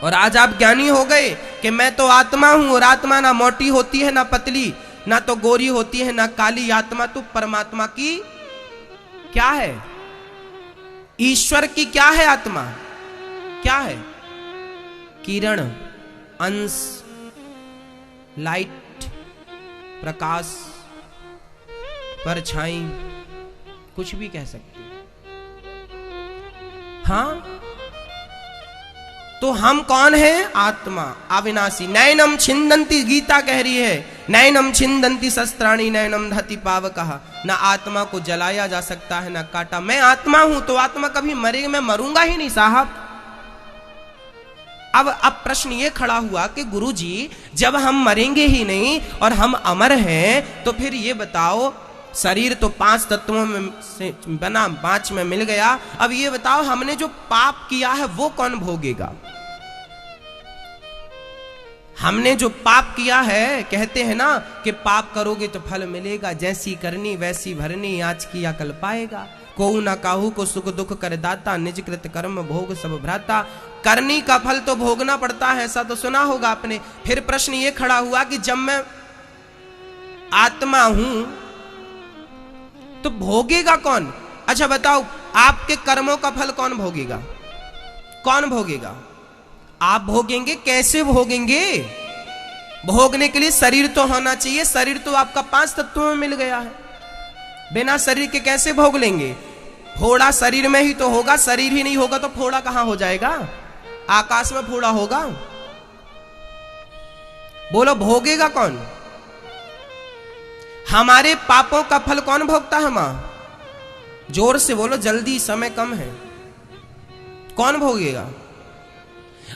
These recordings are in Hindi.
और आज आप ज्ञानी हो गए कि मैं तो आत्मा हूं, और आत्मा ना मोटी होती है ना पतली, ना तो गोरी होती है ना काली। आत्मा तो परमात्मा की क्या है? ईश्वर की क्या है? आत्मा क्या है? किरण, अंश, लाइट, प्रकाश, परछाई, कुछ भी कह सकते हैं। हाँ, तो हम कौन है? आत्मा अविनाशी। नैनम छिंदंती, गीता कह रही है, नैनम छिंदंती शस्त्राणी नैनम दहति पावकः। ना आत्मा को जलाया जा सकता है ना काटा। मैं आत्मा हूं तो आत्मा कभी मरेगी? मैं मरूंगा ही नहीं साहब। अब प्रश्न ये खड़ा हुआ कि गुरुजी, जब हम मरेंगे ही नहीं और हम अमर हैं, तो फिर ये बताओ, शरीर तो 5 तत्वों में से बना, 5 में मिल गया। अब ये बताओ, हमने जो पाप किया है वो कौन भोगेगा? हमने जो पाप किया है, कहते हैं ना कि पाप करोगे तो फल मिलेगा, जैसी करनी वैसी भरनी, आज किया कल पाएगा। कोऊ ना काहू को सुख दुख कर दाता, निज कृत कर्म भोग सब भ्राता। करनी का फल तो भोगना पड़ता है, ऐसा तो सुना होगा आपने। फिर प्रश्न ये खड़ा हुआ कि जब मैं आत्मा हूं तो भोगेगा कौन? अच्छा बताओ, आपके कर्मों का फल कौन भोगेगा? कौन भोगेगा? आप भोगेंगे। कैसे भोगेंगे? भोगने के लिए शरीर तो होना चाहिए। शरीर तो आपका 5 तत्वों में मिल गया है, बिना शरीर के कैसे भोग लेंगे? फोड़ा शरीर में ही तो होगा, शरीर ही नहीं होगा तो फोड़ा कहां हो जाएगा? आकाश में फोड़ा होगा? बोलो, भोगेगा कौन? हमारे पापों का फल कौन भोगता है? मां, जोर से बोलो, जल्दी, समय कम है। कौन भोगेगा?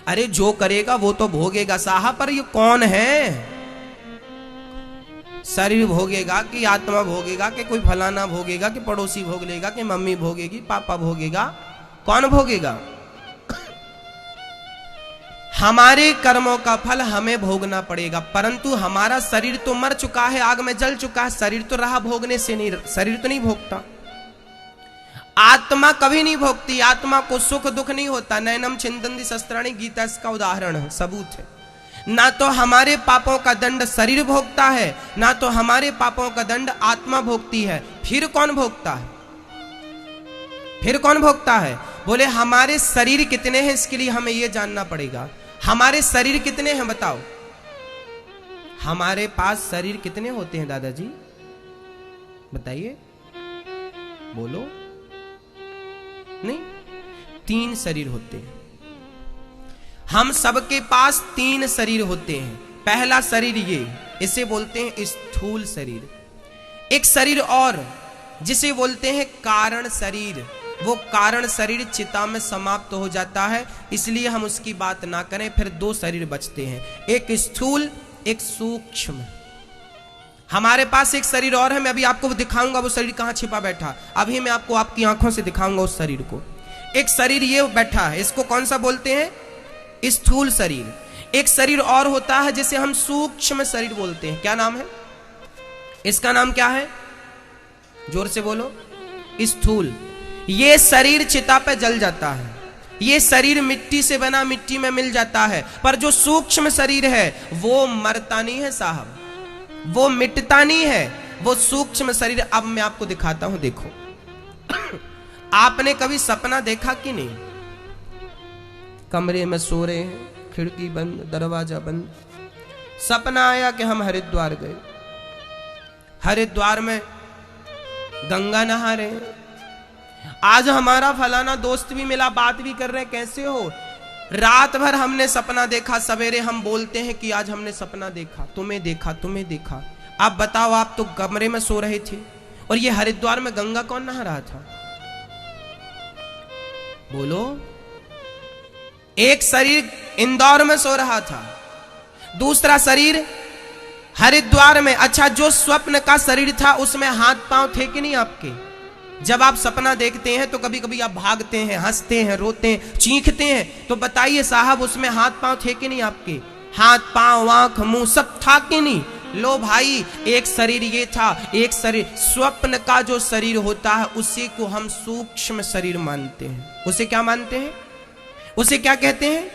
अरे जो करेगा वो तो भोगेगा साहब, पर ये कौन है? शरीर भोगेगा कि आत्मा भोगेगा कि कोई फलाना भोगेगा कि पड़ोसी भोग लेगा कि मम्मी भोगेगी, पापा भोगेगा? कौन भोगेगा? हमारे कर्मों का फल हमें भोगना पड़ेगा, परंतु हमारा शरीर तो मर चुका है, आग में जल चुका है। शरीर तो रहा भोगने से नहीं, शरीर तो नहीं भोगता। आत्मा कभी नहीं भोगती, आत्मा को सुख दुख नहीं होता। नैनम छिंदंती शस्त्राणी, गीता इसका उदाहरण है, सबूत है। ना तो हमारे पापों का दंड शरीर भोगता है, ना तो हमारे पापों का दंड आत्मा भोगती है। फिर कौन भोगता है? फिर कौन भोगता है? बोले, हमारे शरीर कितने हैं, इसके लिए हमें यह जानना पड़ेगा। हमारे शरीर कितने हैं बताओ? हमारे पास शरीर कितने होते हैं दादाजी? बताइए, बोलो। नहीं, 3 शरीर होते हैं। हम सबके पास 3 शरीर होते हैं। पहला शरीर ये, इसे बोलते हैं स्थूल शरीर। एक शरीर और जिसे बोलते हैं कारण शरीर। वो कारण शरीर चिता में समाप्त हो जाता है, इसलिए हम उसकी बात ना करें। फिर 2 शरीर बचते हैं, एक स्थूल, एक सूक्ष्म। हमारे पास एक शरीर और है, मैं अभी आपको दिखाऊंगा वो शरीर कहां छिपा बैठा। अभी मैं आपको आपकी आंखों से दिखाऊंगा उस शरीर को। एक शरीर ये बैठा है, इसको कौन सा बोलते हैं? स्थूल शरीर। एक शरीर और होता है जिसे हम सूक्ष्म शरीर बोलते हैं। क्या नाम है इसका? नाम क्या है? जोर से बोलो। स्थूल। ये शरीर चिता पे जल जाता है, ये शरीर मिट्टी से बना, मिट्टी में मिल जाता है। पर जो सूक्ष्म शरीर है वो मरता नहीं है साहब, वो मिटता नहीं है, वो सूक्ष्म शरीर। अब मैं आपको दिखाता हूं, देखो। आपने कभी सपना देखा कि नहीं? कमरे में सो रहे हैं, खिड़की बंद, दरवाजा बंद, सपना आया कि हम हरिद्वार गए, हरिद्वार में गंगा नहा रहे हैं, आज हमारा फलाना दोस्त भी मिला, बात भी कर रहे हैं, कैसे हो? रात भर हमने सपना देखा, सवेरे हम बोलते हैं कि आज हमने सपना देखा, तुम्हें देखा, तुम्हें देखा। आप बताओ, आप तो कमरे में सो रहे थे और ये हरिद्वार में गंगा कौन नहा रहा था? बोलो। एक शरीर इंदौर में सो रहा था, दूसरा शरीर हरिद्वार में। अच्छा, जो स्वप्न का शरीर था उसमें हाथ पांव थे कि नहीं आपके? जब आप सपना देखते हैं तो कभी कभी आप भागते हैं, हंसते हैं, रोते हैं, चीखते हैं, तो बताइए साहब उसमें हाथ पांव थे कि नहीं आपके? हाथ पांव, आंख, मुंह सब था कि नहीं? लो भाई, एक शरीर ये था, एक शरीर स्वप्न का जो शरीर होता है उसी को हम सूक्ष्म शरीर मानते हैं। उसे क्या मानते हैं? उसे क्या कहते हैं?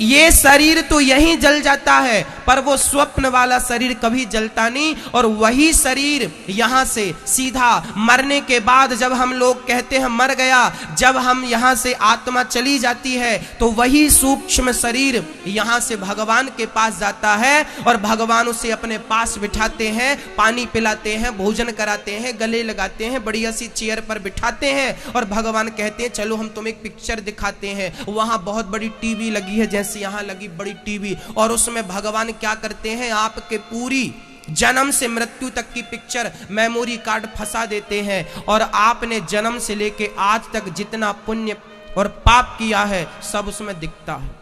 ये शरीर तो यहीं जल जाता है, पर वो स्वप्न वाला शरीर कभी जलता नहीं। और वही शरीर यहां से सीधा मरने के बाद जब हम लोग कहते हैं मर गया, जब हम यहां से आत्मा चली जाती है तो वही सूक्ष्म शरीर यहां से भगवान के पास जाता है और भगवान उसे अपने पास बिठाते हैं, पानी पिलाते हैं, भोजन कराते हैं, गले लगाते हैं, बढ़िया सी चेयर पर बिठाते हैं और भगवान कहते हैं चलो हम तुम्हें एक पिक्चर दिखाते हैं। वहां बहुत बड़ी टीवी लगी है, जैसे यहां लगी बड़ी टीवी, और उसमें भगवान क्या करते हैं, आपके पूरी जन्म से मृत्यु तक की पिक्चर मेमोरी कार्ड फंसा देते हैं और आपने जन्म से लेके आज तक जितना पुण्य और पाप किया है सब उसमें दिखता है।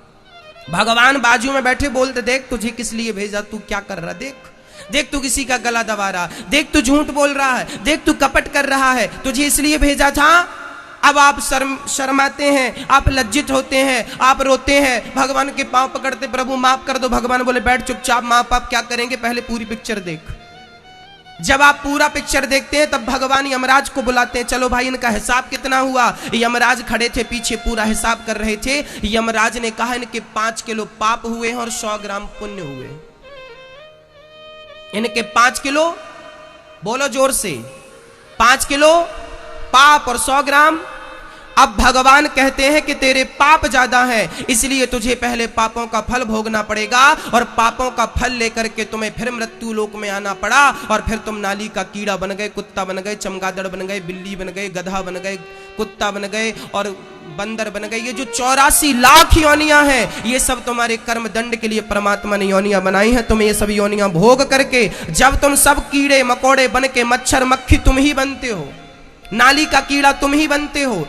भगवान बाजू में बैठे बोलते देख तुझे किस लिए भेजा, तू क्या कर रहा, देख देख तू किसी का गला दबा रहा, देख तू झूठ बोल रहा है, देख तू कपट कर रहा है, तुझे इसलिए भेजा था। अब आप शर्माते हैं, आप लज्जित होते हैं, आप रोते हैं, भगवान के पांव पकड़ते प्रभु माफ कर दो। भगवान बोले बैठ चुपचाप, माफ आप क्या करेंगे, पहले पूरी पिक्चर देख। जब आप पूरा पिक्चर देखते हैं तब भगवान यमराज को बुलाते हैं, चलो भाई इनका हिसाब कितना हुआ। यमराज खड़े थे पीछे, पूरा हिसाब कर रहे थे। यमराज ने कहा इनके 5 किलो पाप हुए हैं और 100 ग्राम पुण्य हुए। इनके 5 किलो, बोलो जोर से, 5 किलो पाप और 100 ग्राम। अब भगवान कहते हैं कि तेरे पाप ज्यादा हैं, इसलिए तुझे पहले पापों का फल भोगना पड़ेगा और पापों का फल लेकर के तुम्हें फिर मृत्यु लोक में आना पड़ा और फिर तुम नाली का कीड़ा बन गए, कुत्ता बन गए, चमगादड़ बन गए, बिल्ली बन गए, गधा बन गए, कुत्ता बन गए और बंदर बन गए। ये जो 84 लाख योनियां हैं ये सब तुम्हारे कर्म दंड के लिए परमात्मा ने योनियां बनाई हैं। तुम ये सब योनियां भोग करके जब तुम सब कीड़े मकोड़े बन के, मच्छर मक्खी तुम ही बनते हो, नाली का कीड़ा तुम ही बनते हो,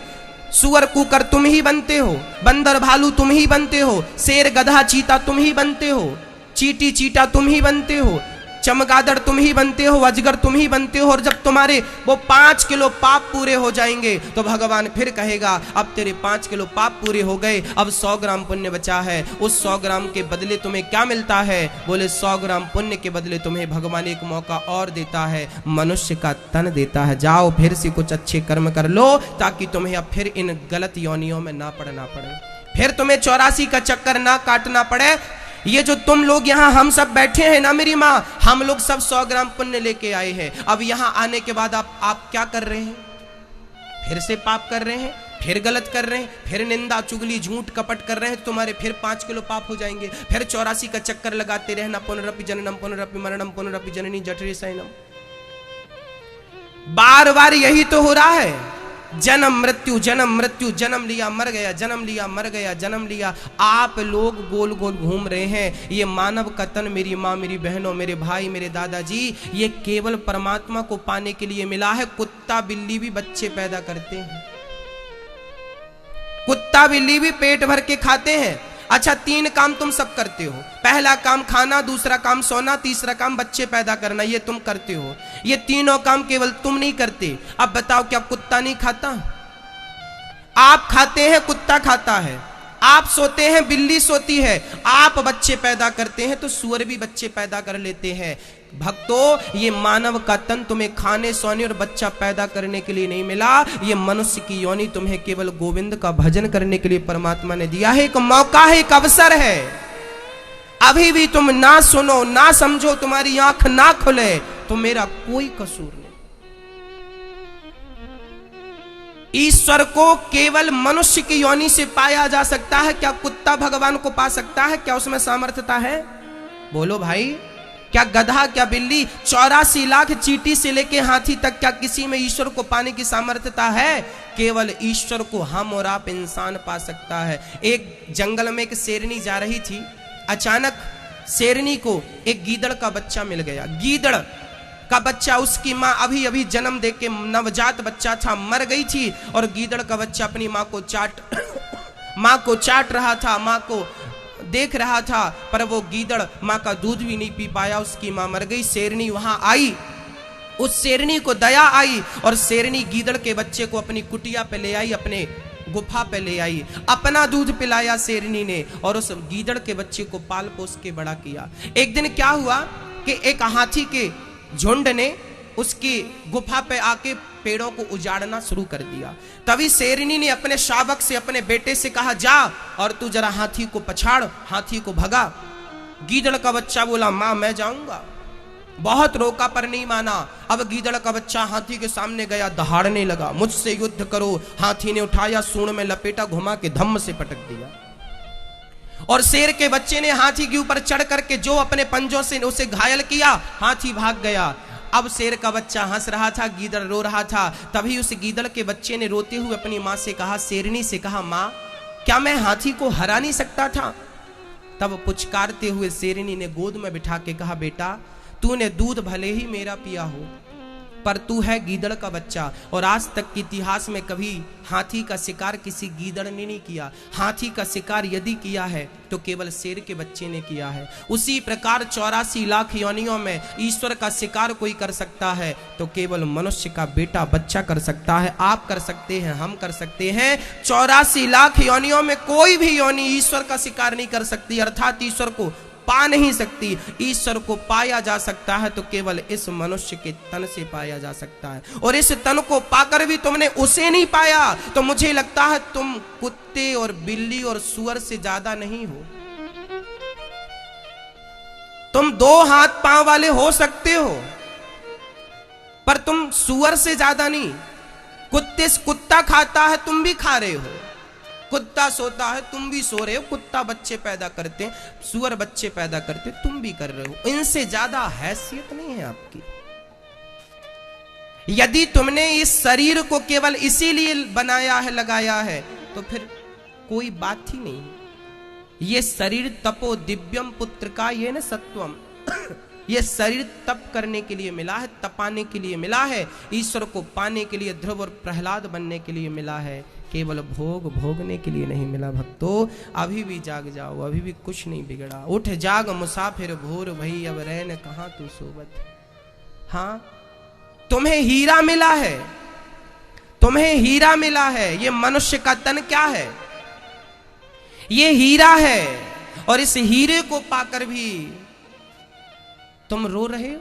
सुअर कुकर तुम ही बनते हो, बंदर भालू तुम ही बनते हो, शेर गधा चीता तुम ही बनते हो, चींटी चीटा तुम ही बनते हो, चमगादड़ तुम ही बनते हो, अजगर तुम ही बनते हो। और जब तुम्हारे वो 5 किलो पाप पूरे हो जाएंगे तो भगवान फिर कहेगा अब तेरे 5 किलो पाप पूरे हो गए, अब 100 ग्राम पुण्य बचा है। उस 100 ग्राम के बदले तुम्हें क्या मिलता है, बोले 100 ग्राम पुण्य के बदले तुम्हें भगवान एक मौका और देता है, मनुष्य का तन देता है। जाओ फिर से कुछ अच्छे कर्म कर लो ताकि तुम्हें अब फिर इन गलत योनियों में ना पड़ना पड़े, फिर तुम्हें 84 का चक्कर ना काटना पड़े। ये जो तुम लोग यहाँ हम सब बैठे हैं ना मेरी माँ, हम लोग सब 100 ग्राम पुण्य लेके आए हैं। अब यहाँ आने के बाद आप क्या कर रहे हैं, फिर से पाप कर रहे हैं, फिर गलत कर रहे हैं, फिर निंदा चुगली झूठ कपट कर रहे हैं, तुम्हारे फिर 5 किलो पाप हो जाएंगे। फिर 84 का चक्कर लगाते रहना, पुनरपि जननम पुनरपि मरणम पुनरपि जननी जठरे शयनम। बार बार यही तो हो रहा है, जन्म मृत्यु, जन्म मृत्यु, जन्म लिया मर गया, जन्म लिया मर गया, जन्म लिया। आप लोग गोल गोल घूम रहे हैं। ये मानव का तन मेरी माँ, मेरी बहनों, मेरे भाई, मेरे दादाजी, ये केवल परमात्मा को पाने के लिए मिला है। कुत्ता बिल्ली भी बच्चे पैदा करते हैं, कुत्ता बिल्ली भी पेट भर के खाते हैं। अच्छा 3 काम तुम सब करते हो, पहला काम खाना, दूसरा काम सोना, तीसरा काम बच्चे पैदा करना, ये तुम करते हो। ये तीनों काम केवल तुम नहीं करते। अब बताओ क्या कुत्ता नहीं खाता? आप खाते हैं, कुत्ता खाता है, आप सोते हैं, बिल्ली सोती है, आप बच्चे पैदा करते हैं तो सूअर भी बच्चे पैदा कर लेते हैं। भक्तों ये मानव का तन तुम्हें खाने सोने और बच्चा पैदा करने के लिए नहीं मिला, ये मनुष्य की योनि तुम्हें केवल गोविंद का भजन करने के लिए परमात्मा ने दिया है। एक मौका है, एक अवसर है। अभी भी तुम ना सुनो, ना समझो, तुम्हारी आंख ना खुले तो मेरा कोई कसूर नहीं। ईश्वर को केवल मनुष्य की योनि से पाया जा सकता है। क्या कुत्ता भगवान को पा सकता है? क्या उसमें सामर्थ्यता है? बोलो भाई, क्या गधा, क्या बिल्ली, 84 लाख चींटी से लेके हाथी तक, क्या किसी में ईश्वर को पाने की सामर्थ्यता है? केवल ईश्वर को हम और आप इंसान पा सकता है। एक जंगल में एक शेरनी जा रही थी, अचानक शेरनी को एक गीदड़ का बच्चा मिल गया। गीदड़ का बच्चा, उसकी माँ अभी अभी जन्म दे के नवजात बच्चा था, मर गई थी और गीदड़ का बच्चा अपनी माँ को चाट रहा था, माँ को देख रहा था, पर वो गीदड़ माँ का दूध भी नहीं पी पाया, उसकी माँ मर गई। शेरनी वहां आई, उस शेरनी को दया आई और शेरनी गीदड़ के बच्चे को अपनी कुटिया पे ले आई, अपने गुफा पे ले आई, अपना दूध पिलाया शेरनी ने और उस गीदड़ के बच्चे को पाल पोस के बड़ा किया। एक दिन क्या हुआ कि एक हाथी के झुंड ने उसकी गुफा पे आके पेड़ों को उजाड़ना शुरू कर दिया। तभी शेरनी ने अपने शावक से, अपने बेटे से कहा, जा और तू जरा हाथी को पछाड़, हाथी को भगा। गीदड़ का बच्चा बोला, मां मैं जाऊंगा। बहुत रोका पर नहीं माना। अब गीदड़ का बच्चा हाथी के सामने गया, दहाड़ने लगा, मुझसे युद्ध करो। हाथी ने उठाया, सूंड में लपेटा, घुमा के धम्म से पटक दिया। और शेर के बच्चे ने हाथी के ऊपर चढ़ करके जो अपने पंजों से उसे घायल किया, हाथी भाग गया। अब शेर का बच्चा हंस रहा था, गीदड़ रो रहा था। तभी उस गीदड़ के बच्चे ने रोते हुए अपनी मां से कहा, शेरनी से कहा, मां क्या मैं हाथी को हरा नहीं सकता था? तब पुचकारते हुए शेरनी ने गोद में बिठा के कहा, बेटा तूने दूध भले ही मेरा पिया हो, पर तू है गीदड़ का बच्चा, और आज तक के इतिहास में कभी हाथी का शिकार किसी गीदड़ ने नहीं किया। हाथी का शिकार यदि किया है तो केवल शेर के बच्चे ने किया है। उसी प्रकार 84 लाख योनियों में ईश्वर का शिकार कोई कर सकता है तो केवल मनुष्य का बेटा बच्चा कर सकता है। आप कर सकते हैं, हम कर सकते हैं। 84 लाख योनियों में कोई भी योनि ईश्वर का शिकार नहीं कर सकती, अर्थात ईश्वर को पा नहीं सकती। ईश्वर को पाया जा सकता है तो केवल इस मनुष्य के तन से पाया जा सकता है, और इस तन को पाकर भी तुमने उसे नहीं पाया तो मुझे लगता है तुम कुत्ते और बिल्ली और सुअर से ज्यादा नहीं हो। तुम 2 हाथ पांव वाले हो सकते हो, पर तुम सुअर से ज्यादा नहीं। कुत्ता खाता है, तुम भी खा रहे हो। कुत्ता सोता है, तुम भी सो रहे हो। कुत्ता बच्चे पैदा करते हैं, सुअर बच्चे पैदा करते, तुम भी कर रहे हो। इनसे ज्यादा हैसियत नहीं है आपकी। यदि तुमने इस शरीर को केवल इसीलिए बनाया है, लगाया है, तो फिर कोई बात ही नहीं। ये शरीर तपो दिव्यम पुत्र का ये न सत्वम ये शरीर तप करने के लिए मिला है, तपाने के लिए मिला है, ईश्वर को पाने के लिए, ध्रुव और प्रहलाद बनने के लिए मिला है, केवल भोग भोगने के लिए नहीं मिला। भक्तों अभी भी जाग जाओ, अभी भी कुछ नहीं बिगड़ा। उठ जाग मुसाफिर भोर भई, अब रहन कहां तू सोबत। हाँ तुम्हें हीरा मिला है, तुम्हें हीरा मिला है। ये मनुष्य का तन क्या है? ये हीरा है, और इस हीरे को पाकर भी तुम रो रहे हो।